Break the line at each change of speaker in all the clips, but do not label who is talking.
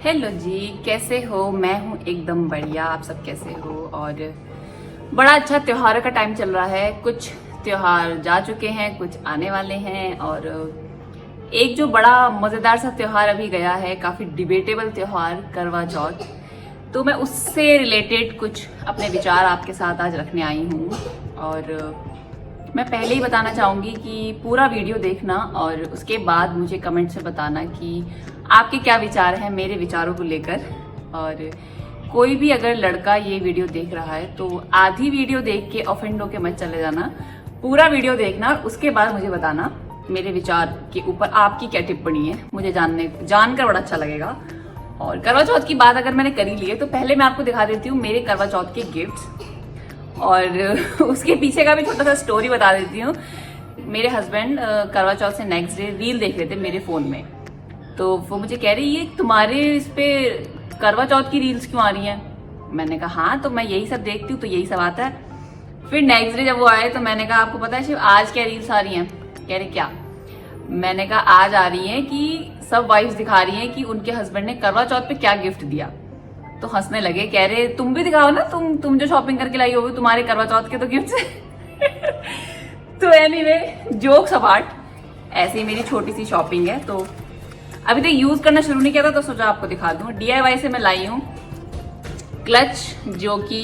Hello जी, कैसे हो? मैं हूँ एकदम बढ़िया। आप सब कैसे हो? और बड़ा अच्छा त्योहार का टाइम चल रहा है। कुछ त्योहार जा चुके हैं, कुछ आने वाले हैं। और एक जो बड़ा मजेदार सा त्योहार अभी गया है, काफी डिबेटेबल त्योहार, करवा चौथ। तो मैं उससे रिलेटेड कुछ अपने विचार आपके साथ आज रखने आई हूँ। और मैं पहले ही बताना चाहूंगी कि पूरा वीडियो देखना और उसके बाद मुझे कमेंट से बताना कि आपके क्या विचार हैं मेरे विचारों को लेकर। और कोई भी अगर लड़का ये वीडियो देख रहा है तो आधी वीडियो देख के ऑफेंड होके मत चले जाना, पूरा वीडियो देखना और उसके बाद मुझे बताना मेरे विचार के ऊपर आपकी क्या टिप्पणी है। मुझे जानकर बड़ा अच्छा लगेगा। और करवा चौथ की बात अगर मैंने करी ली है तो पहले मैं आपको दिखा देती हूँ मेरे करवा चौथ के गिफ्ट्स, और उसके पीछे का भी छोटा सा स्टोरी बता देती हूँ। मेरे हस्बैंड करवा चौथ से नेक्स्ट डे रील देख रहे थे मेरे फोन में, तो वो मुझे कह रही ये तुम्हारे इस पे करवा चौथ की रील्स क्यों आ रही हैं? मैंने कहा हाँ, तो मैं यही सब देखती हूँ तो यही सब आता है। फिर नेक्स्ट डे जब वो आए तो मैंने कहा आपको पता है शिव आज क्या रील्स आ रही हैं? कह रहे क्या? मैंने कहा आज आ रही हैं कि सब वाइफ्स दिखा रही हैं कि उनके हस्बैंड ने करवा चौथ पे क्या गिफ्ट दिया। तो हंसने लगे, कह रहे तुम भी दिखाओ ना, तुम जो शॉपिंग करके लाई होगी, तुम्हारे करवा चौथ के तो गिफ्ट है। तो एनीवे, जोक्स अपार्ट, ऐसे ही मेरी छोटी सी शॉपिंग है। तो अभी तक यूज करना शुरू नहीं किया था तो सोचा आपको दिखा दूं। DIY से मैं लाई हूं क्लच, जो कि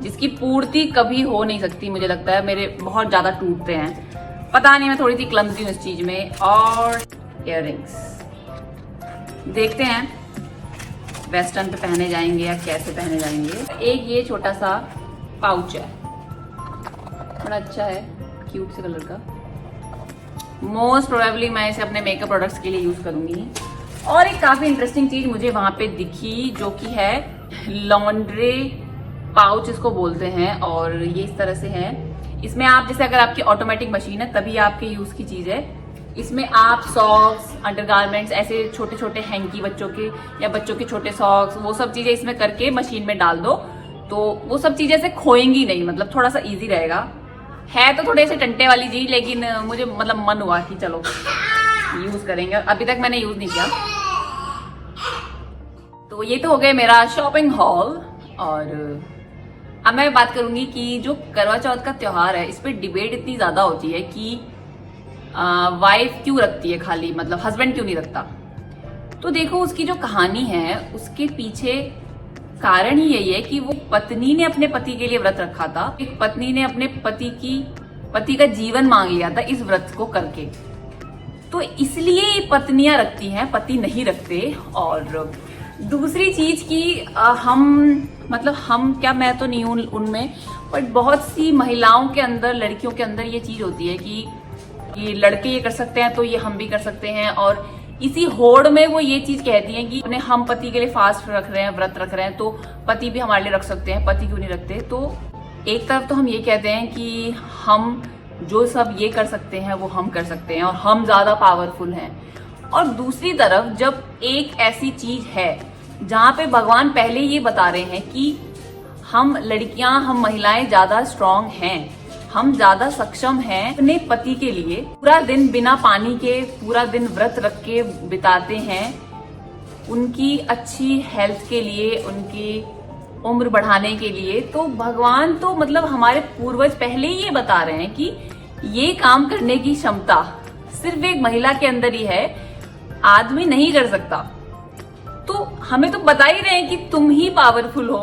जिसकी पूर्ति कभी हो नहीं सकती। मुझे लगता है मेरे बहुत ज्यादा टूटते हैं, पता नहीं, मैं थोड़ी सी क्लमजी हूं इस चीज में। और इयररिंग्स देखते हैं वेस्टर्न पे पहने जाएंगे या कैसे पहने जाएंगे। एक ये छोटा सा पाउच है, बड़ा अच्छा है, क्यूट से कलर का। मोस्ट प्रोबेबली मैं इसे अपने मेकअप प्रोडक्ट्स के लिए यूज करूंगी। और एक काफी इंटरेस्टिंग चीज मुझे वहां पे दिखी, जो कि है लॉन्ड्री पाउच इसको बोलते हैं। और ये इस तरह से है, इसमें आप जैसे अगर आपकी ऑटोमेटिक मशीन है तभी आपके यूज की चीज है। इसमें आप सॉक्स, अंडरगारमेंट्स, ऐसे छोटे छोटे हैंकी बच्चों के या बच्चों के छोटे सॉक्स, वो सब चीजें इसमें करके मशीन में डाल दो तो वो सब चीजें ऐसे खोएंगी नहीं, मतलब थोड़ा सा इजी रहेगा। है तो थोड़े से टंटे वाली चीज, लेकिन मुझे मतलब मन हुआ कि चलो यूज करेंगे। अभी तक मैंने यूज नहीं किया। तो ये तो हो गया मेरा शॉपिंग हॉल। और अब मैं बात करूंगी कि जो करवा चौथ का त्योहार है, इस पे डिबेट इतनी ज्यादा होती है कि वाइफ क्यों रखती है खाली, मतलब हस्बैंड क्यों नहीं रखता। तो देखो, उसकी जो कहानी है उसके पीछे कारण ही यही है कि वो पत्नी ने अपने पति के लिए व्रत रखा था। एक पत्नी ने अपने पति का जीवन मांग लिया था इस व्रत को करके, तो इसलिए पत्नियां रखती हैं, पति नहीं रखते। और दूसरी चीज की हम क्या, मैं तो नहीं हूं उनमें, बट बहुत सी महिलाओं के अंदर, लड़कियों के अंदर ये चीज होती है कि ये लड़के ये कर सकते हैं तो ये हम भी कर सकते हैं। और इसी होड़ में वो ये चीज कहती हैं कि हम पति के लिए फास्ट रख रहे हैं, व्रत रख रहे हैं, तो पति भी हमारे लिए रख सकते हैं, पति क्यों नहीं रखते। तो एक तरफ तो हम ये कहते हैं कि हम जो सब ये कर सकते हैं वो हम कर सकते हैं और हम ज्यादा पावरफुल हैं। और दूसरी तरफ जब एक ऐसी चीज है जहां पे भगवान पहले ये बता रहे हैं कि हम लड़कियां, हम महिलाएं ज्यादा स्ट्रांग हैं, हम ज्यादा सक्षम हैं अपने पति के लिए, पूरा दिन बिना पानी के पूरा दिन व्रत रख के बिताते हैं उनकी अच्छी हेल्थ के लिए, उनकी उम्र बढ़ाने के लिए। तो भगवान तो मतलब हमारे पूर्वज पहले ही ये बता रहे हैं कि ये काम करने की क्षमता सिर्फ एक महिला के अंदर ही है, आदमी नहीं कर सकता। तो हमें तो बता ही रहे हैं कि तुम ही पावरफुल हो,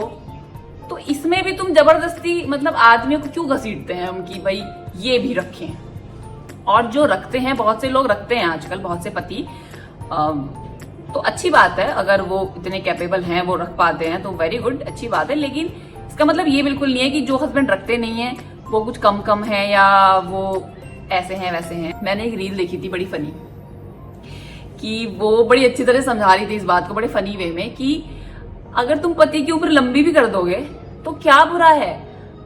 तो इसमें भी तुम जबरदस्ती मतलब आदमियों को क्यों घसीटते हैं हम कि भाई ये भी रखें। और जो रखते हैं, बहुत से लोग रखते हैं आजकल, बहुत से पति, तो अच्छी बात है अगर वो इतने कैपेबल हैं, वो रख पाते हैं तो वेरी गुड, अच्छी बात है। लेकिन इसका मतलब ये बिल्कुल नहीं है कि जो हस्बैंड रखते नहीं है वो कुछ कम है या वो ऐसे हैं वैसे हैं। मैंने एक रील देखी थी बड़ी फनी, कि वो बड़ी अच्छी तरह समझा रही थी इस बात को बड़े फनी वे में कि अगर तुम पति की उम्र लंबी भी कर दोगे तो क्या बुरा है।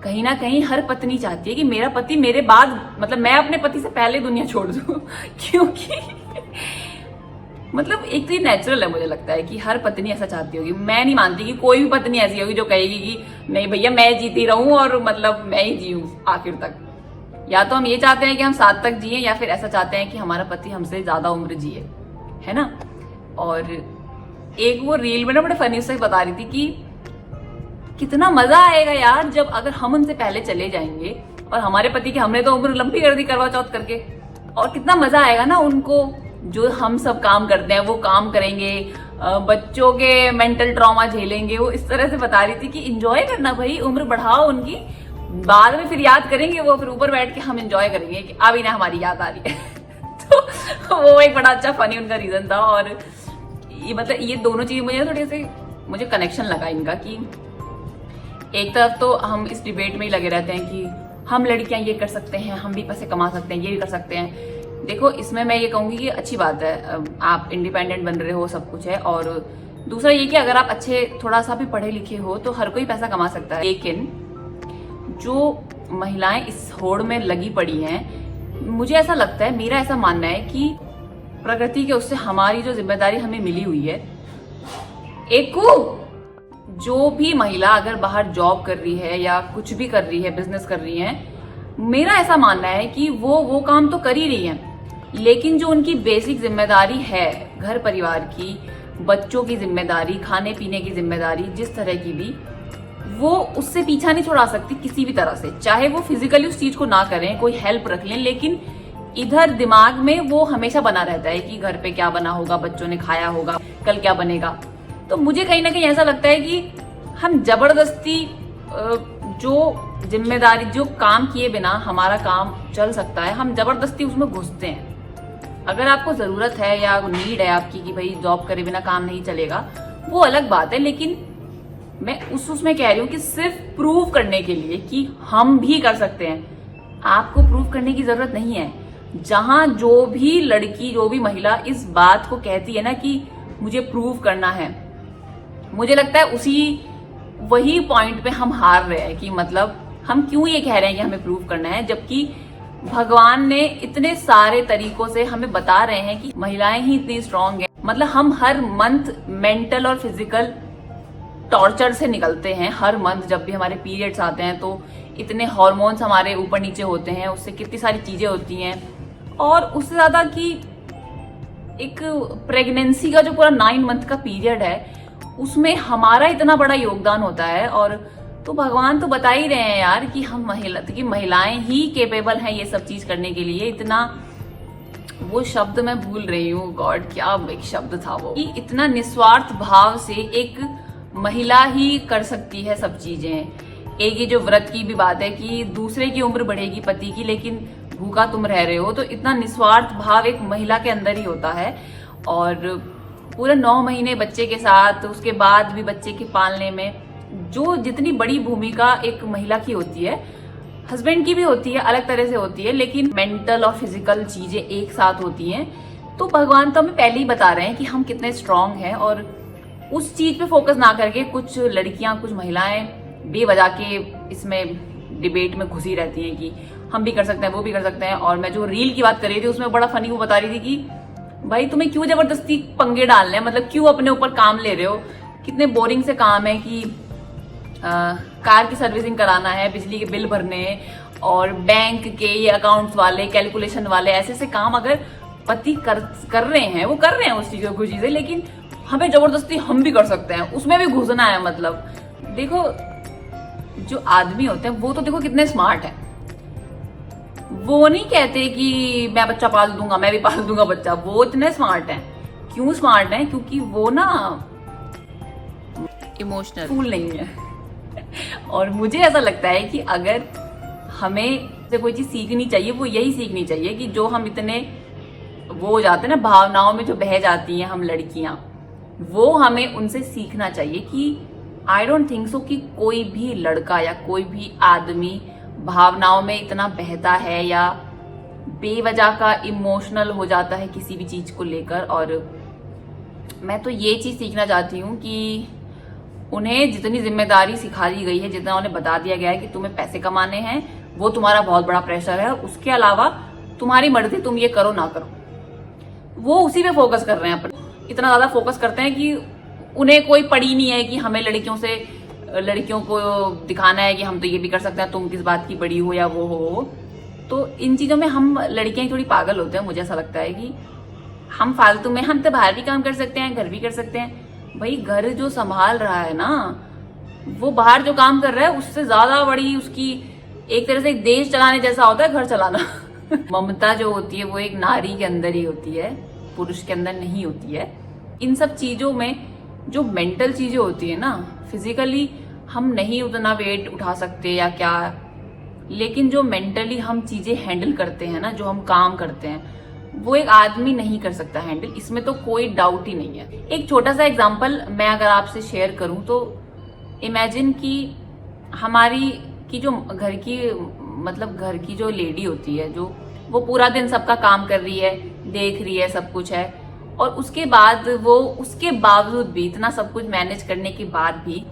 कहीं ना कहीं हर पत्नी चाहती है कि मेरा पति मेरे बाद, मतलब मैं अपने पति से पहले दुनिया छोड़ दूं। क्योंकि मतलब एक तो ये नेचुरल है, मुझे लगता है कि हर पत्नी ऐसा चाहती होगी। मैं नहीं मानती कि कोई भी पत्नी ऐसी होगी जो कहेगी कि नहीं भैया मैं जीती रहूं और मतलब मैं ही जीऊं आखिर तक। या तो हम ये चाहते हैं कि हम साथ तक जिए, या फिर ऐसा चाहते हैं कि हमारा पति हमसे ज्यादा उम्र जिए, है ना। और एक वो रील में ना बड़े फनी से बता रही थी कि कितना मजा आएगा यार जब अगर हम उनसे पहले चले जाएंगे, और हमारे पति की हमने तो उम्र लंबी कर दी करवा चौथ करके, और कितना मजा आएगा ना उनको जो हम सब काम करते हैं वो काम करेंगे, बच्चों के मेंटल ट्रॉमा झेलेंगे। वो इस तरह से बता रही थी कि एंजॉय करना भाई, उम्र बढ़ाओ उनकी, बाद में फिर याद करेंगे वो, फिर ऊपर बैठ के हम एंजॉय करेंगे कि अभी ना हमारी याद आ रही है। तो वो एक बड़ा अच्छा फनी उनका रीजन था। और ये मतलब ये दोनों चीजें मुझे थोड़े से मुझे कनेक्शन लगा इनका कि एक तरफ तो हम इस डिबेट में ही लगे रहते हैं कि हम लड़कियां ये कर सकते हैं, हम भी पैसे कमा सकते हैं, ये भी कर सकते हैं। देखो इसमें मैं ये कहूंगी कि अच्छी बात है, आप इंडिपेंडेंट बन रहे हो, सब कुछ है। और दूसरा ये कि अगर आप अच्छे थोड़ा सा भी पढ़े लिखे हो तो हर कोई पैसा कमा सकता है। लेकिन जो महिलाएं इस होड़ में लगी पड़ी हैं, मुझे ऐसा लगता है, मेरा ऐसा मानना है कि प्रकृति के उससे हमारी जो जिम्मेदारी हमें मिली हुई है, एक जो भी महिला अगर बाहर जॉब कर रही है या कुछ भी कर रही है, बिजनेस कर रही है, मेरा ऐसा मानना है कि वो काम तो कर ही रही है, लेकिन जो उनकी बेसिक जिम्मेदारी है घर परिवार की, बच्चों की जिम्मेदारी, खाने पीने की जिम्मेदारी, जिस तरह की भी, वो उससे पीछा नहीं छुड़ा सकती किसी भी तरह से। चाहे वो फिजिकली उस चीज को ना करें, कोई हेल्प रख लें, लेकिन इधर दिमाग में वो हमेशा बना रहता है कि घर पे क्या बना होगा, बच्चों ने खाया होगा, कल क्या बनेगा। तो मुझे कहीं ना कहीं ऐसा लगता है कि हम जबरदस्ती जो जिम्मेदारी, जो काम किए बिना हमारा काम चल सकता है, हम जबरदस्ती उसमें घुसते हैं। अगर आपको जरूरत है या नीड है आपकी कि भाई जॉब करे बिना काम नहीं चलेगा, वो अलग बात है। लेकिन मैं उसमें कह रही हूँ कि सिर्फ प्रूव करने के लिए कि हम भी कर सकते हैं, आपको प्रूव करने की जरूरत नहीं है। जहां जो भी लड़की, जो भी महिला इस बात को कहती है ना कि मुझे प्रूव करना है, मुझे लगता है वही पॉइंट पे हम हार रहे हैं कि मतलब हम क्यों ये कह रहे हैं कि हमें प्रूव करना है, जबकि भगवान ने इतने सारे तरीकों से हमें बता रहे हैं कि महिलाएं ही इतनी स्ट्रांग हैं। मतलब हम हर मंथ मेंटल और फिजिकल टॉर्चर से निकलते हैं। हर मंथ जब भी हमारे पीरियड्स आते हैं तो इतने हार्मोन्स हमारे ऊपर नीचे होते हैं, उससे कितनी सारी चीजें होती हैं। और उससे ज्यादा कि एक प्रेगनेंसी का जो पूरा 9 मंथ का पीरियड है, उसमें हमारा इतना बड़ा योगदान होता है। और तो भगवान तो बता ही रहे हैं यार कि हम महिलाएं ही केपेबल हैं ये सब चीज करने के लिए। इतना, वो शब्द मैं भूल रही हूँ, गॉड क्या एक शब्द था वो, कि इतना निस्वार्थ भाव से एक महिला ही कर सकती है सब चीजें। एक ये जो व्रत की भी बात है कि दूसरे की उम्र बढ़ेगी पति की, लेकिन भूखा तुम रह रहे हो, तो इतना निस्वार्थ भाव एक महिला के अंदर ही होता है। और पूरे 9 महीने बच्चे के साथ, उसके बाद भी बच्चे के पालने में जो जितनी बड़ी भूमिका एक महिला की होती है, हस्बैंड की भी होती है, अलग तरह से होती है, लेकिन मेंटल और फिजिकल चीजें एक साथ होती हैं। तो भगवान तो हमें पहले ही बता रहे हैं कि हम कितने स्ट्रांग हैं। और उस चीज पे फोकस ना करके कुछ लड़कियां, कुछ महिलाएं बेवजह के इसमें डिबेट में घुसी रहती हैं कि हम भी कर सकते हैं, वो भी कर सकते हैं। और मैं जो रील की बात कर रही थी उसमें बड़ा फनी वो बता रही थी कि भाई तुम्हें क्यों जबरदस्ती पंगे डालने हैं, मतलब क्यों अपने ऊपर काम ले रहे हो। कितने बोरिंग से काम है कि कार की सर्विसिंग कराना है, बिजली के बिल भरने, और बैंक के ये अकाउंट्स वाले, कैलकुलेशन वाले, ऐसे ऐसे काम अगर पति कर रहे हैं, वो कर रहे हैं उस चीजों को चीजें, लेकिन हमें जबरदस्ती हम भी कर सकते हैं, उसमें भी घुसना है। मतलब देखो जो आदमी होते हैं वो तो देखो कितने स्मार्ट हैं। वो नहीं कहते कि मैं बच्चा पाल दूंगा, मैं भी पाल दूंगा बच्चा। वो इतने स्मार्ट हैं। क्यों स्मार्ट हैं? क्योंकि वो ना इमोशनल फूल नहीं है। और मुझे ऐसा लगता है कि अगर हमें से कोई चीज सीखनी चाहिए, वो यही सीखनी चाहिए कि जो हम इतने वो हो जाते हैं ना, भावनाओं में जो बह जाती हैं हम लड़कियां, वो हमें उनसे सीखना चाहिए कि आई डोंट थिंक सो कि कोई भी लड़का या कोई भी आदमी भावनाओं में इतना बहता है या बेवजह का इमोशनल हो जाता है किसी भी चीज को लेकर। और मैं तो ये चीज सीखना चाहती हूँ कि उन्हें जितनी जिम्मेदारी सिखा दी गई है, जितना उन्हें बता दिया गया है कि तुम्हें पैसे कमाने हैं, वो तुम्हारा बहुत बड़ा प्रेशर है। उसके अलावा तुम्हारी मर्जी, तुम ये करो ना करो, वो उसी पे फोकस कर रहे हैं। अपन इतना ज्यादा फोकस करते हैं कि उन्हें कोई पड़ी नहीं है कि हमें लड़कियों को दिखाना है कि हम तो ये भी कर सकते हैं, तुम किस बात की बड़ी हो या वो हो। तो इन चीजों में हम लड़कियां थोड़ी पागल होते हैं। मुझे ऐसा लगता है कि हम फालतू में, हम तो बाहर भी काम कर सकते हैं, घर भी कर सकते हैं, भाई घर जो संभाल रहा है ना, वो बाहर जो काम कर रहा है उससे ज्यादा बड़ी उसकी एक तरह से एक देश चलाने जैसा होता है घर चलाना। ममता जो होती है वो एक नारी के अंदर ही होती है, पुरुष के अंदर नहीं होती है। इन सब चीजों में जो मेंटल चीजें होती है ना, फिजिकली हम नहीं उतना वेट उठा सकते या क्या, लेकिन जो मेंटली हम चीजें हैंडल करते हैं ना, जो हम काम करते हैं, वो एक आदमी नहीं कर सकता हैंडल, इसमें तो कोई डाउट ही नहीं है। एक छोटा सा एग्जांपल मैं अगर आपसे शेयर करूं तो इमेजिन कि हमारी की जो घर की मतलब घर की जो लेडी होती है, जो वो पूरा दिन सबका काम कर रही है, देख रही है, सब कुछ है, और उसके बाद वो उसके बावजूद भी इतना सब कुछ मैनेज करने के बाद भी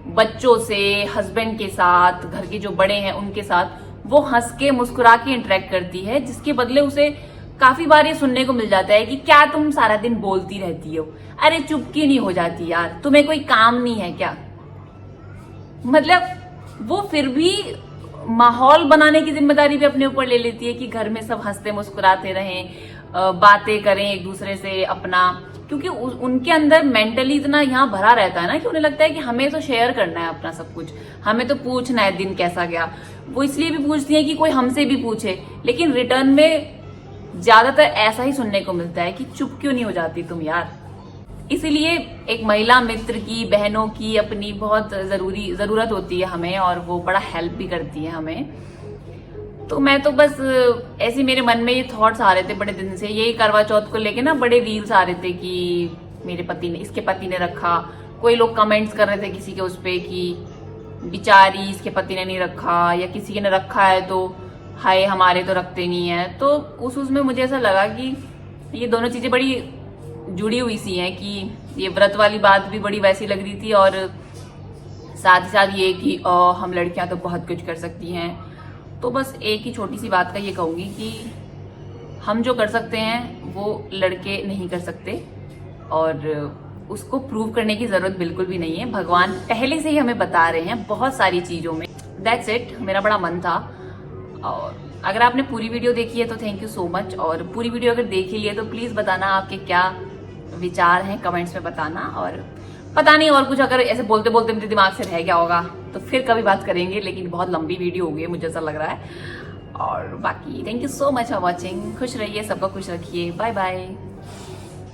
बच्चों से, हस्बैंड के साथ, घर के जो बड़े हैं उनके साथ वो हंस के मुस्कुरा के इंटरेक्ट करती है, जिसके बदले उसे काफी बार ये सुनने को मिल जाता है कि क्या तुम सारा दिन बोलती रहती हो, अरे चुप क्यों नहीं हो जाती यार, तुम्हें कोई काम नहीं है क्या। मतलब वो फिर भी माहौल बनाने की जिम्मेदारी भी अपने ऊपर ले लेती है कि घर में सब हंसते मुस्कुराते रहें, बातें करें एक दूसरे से अपना, क्योंकि उनके अंदर मेंटली इतना यहाँ भरा रहता है ना कि उन्हें लगता है कि हमें तो शेयर करना है अपना सब कुछ, हमें तो पूछना है दिन कैसा गया। वो इसलिए भी पूछती है कि कोई हमसे भी पूछे, लेकिन रिटर्न में ज्यादातर ऐसा ही सुनने को मिलता है कि चुप क्यों नहीं हो जाती तुम यार। इसीलिए एक महिला मित्र की, बहनों की अपनी बहुत जरूरत होती है हमें, और वो बड़ा हेल्प भी करती है हमें। तो मैं तो बस ऐसे मेरे मन में ये थॉट्स आ रहे थे बड़े दिन से, यही करवा चौथ को लेके ना बड़े रील्स आ रहे थे कि मेरे पति ने, इसके पति ने रखा, कोई लोग कमेंट्स कर रहे थे किसी के उस पे कि बिचारी इसके पति ने नहीं रखा, या किसी ने रखा है तो हाय हमारे तो रखते नहीं है। तो उसमें मुझे ऐसा लगा कि ये दोनों चीजें बड़ी जुड़ी हुई सी हैं, कि ये व्रत वाली बात भी बड़ी वैसी लग रही थी, और साथ ही साथ ये कि हम लड़कियां तो बहुत कुछ कर सकती हैं। तो बस एक ही छोटी सी बात का ये कहूंगी कि हम जो कर सकते हैं वो लड़के नहीं कर सकते, और उसको प्रूव करने की जरूरत बिल्कुल भी नहीं है। भगवान पहले से ही हमें बता रहे हैं बहुत सारी चीजों में। दैट्स इट, मेरा बड़ा मन था। और अगर आपने पूरी वीडियो देखी है तो थैंक यू सो मच, और पूरी वीडियो अगर देख ही ली है तो प्लीज बताना आपके क्या विचार हैं, कमेंट्स में बताना। और पता नहीं और कुछ अगर ऐसे बोलते बोलते मेरे दिमाग से रह गया होगा तो फिर कभी बात करेंगे, लेकिन बहुत लंबी वीडियो हो गई मुझे ऐसा लग रहा है। और बाकी thank you so much for watching. खुश रहिए, सबको खुश रखिए, बाय बाय।